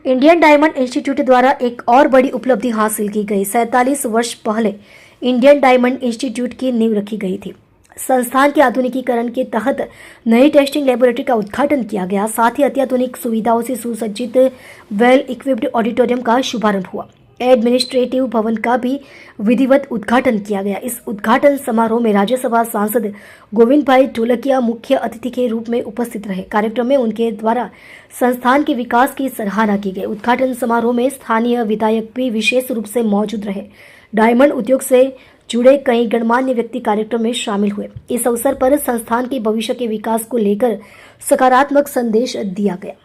Indian diamond institute द्वारा एक और बड़ी उपलब्धि हासिल की गई। 47 वर्ष पहले इंडियन डायमंड इंस्टीट्यूट की नींव रखी गई थी। संस्थान के आधुनिकीकरण के तहत नई टेस्टिंग लेबोरेटरी का उद्घाटन किया गया। साथ ही अत्याधुनिक सुविधाओं से सुसज्जित वेल इक्विप्ड ऑडिटोरियम का शुभारंभ हुआ। एडमिनिस्ट्रेटिव भवन का भी विधिवत उद्घाटन किया गया। इस उद्घाटन समारोह में राज्यसभा सांसद गोविंद भाई ढोलकिया मुख्य अतिथि के रूप में उपस्थित रहे। कार्यक्रम में उनके द्वारा संस्थान के विकास की सराहना की गई। उद्घाटन समारोह में स्थानीय विधायक भी विशेष रूप से मौजूद रहे। डायमंड उद्योग से जुड़े कई गणमान्य व्यक्ति कार्यक्रम में शामिल हुए। इस अवसर पर संस्थान के भविष्य के विकास को लेकर सकारात्मक संदेश दिया गया।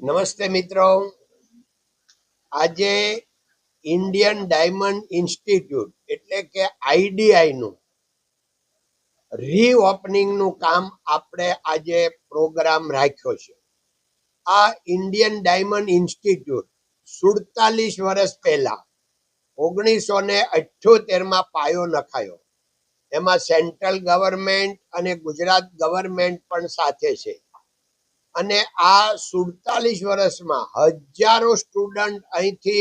नमस्ते मित्रों, आज इंडियन डायमंड इंस्टीट्यूट एटले के आईडीआई नु रीओपनिंग नु काम आपणे आज प्रोग्राम राख्यो छे। आ इंडियन डायमंड इंस्टीट्यूट 47 वर्ष पहला 1978 में पायो नखायो। एमां सेंट्रल गवर्नमेंट अने गुजरात गवर्नमेंट पण साथे छे। અને આ 47 વર્ષમાં હજારો સ્ટુડન્ટ અહીંથી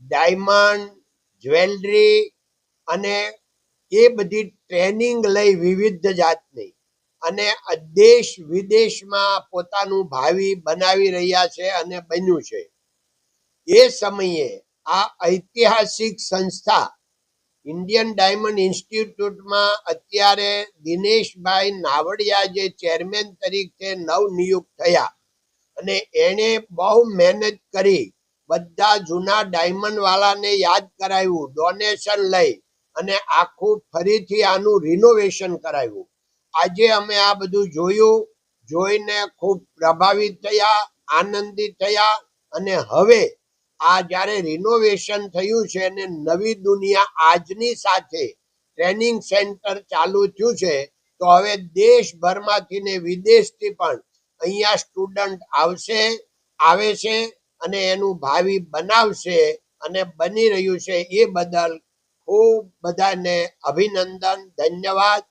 ડાયમંડ જ્વેલરી અને એ બધી ટ્રેનિંગ લઈ વિવિધ જાતની અને દેશ વિદેશમાં પોતાનું ભાવિ બનાવી રહ્યા છે અને બન્યું છે। એ સમયે આ ઐતિહાસિક સંસ્થા इंडियन डायमंड इंस्टीट्यूट में अत्यारे दिनेश भाई नावड़िया जे चेरमेन तरीके नवनियुक्त थया अने एने बहु मेहनत करी बधा जूना डायमंड वाला ने याद कराव्यु, डोनेशन लई अने आखू फरीथी आनु रिनोवेशन कराव्यु। आजे अमे आ बधुं जोयुं, जोईने खूब प्रभावित थया, आनंदित थया अने हवे आ जारे रिनोवेशन थयुं छे ने नवी दुनिया आजनी साथे ट्रेनिंग सेंटर चालू थयुं छे तो हवे देशभरमांथी ने विदेशथी पण अहींया स्टुडंट आवशे, आवे छे अने एनुं भावी बनावशे अने बनी रह्युं छे। ए बदल खूब बधाने अभिनंदन, धन्यवाद।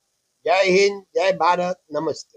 जय हिंद, जय भारत, नमस्ते।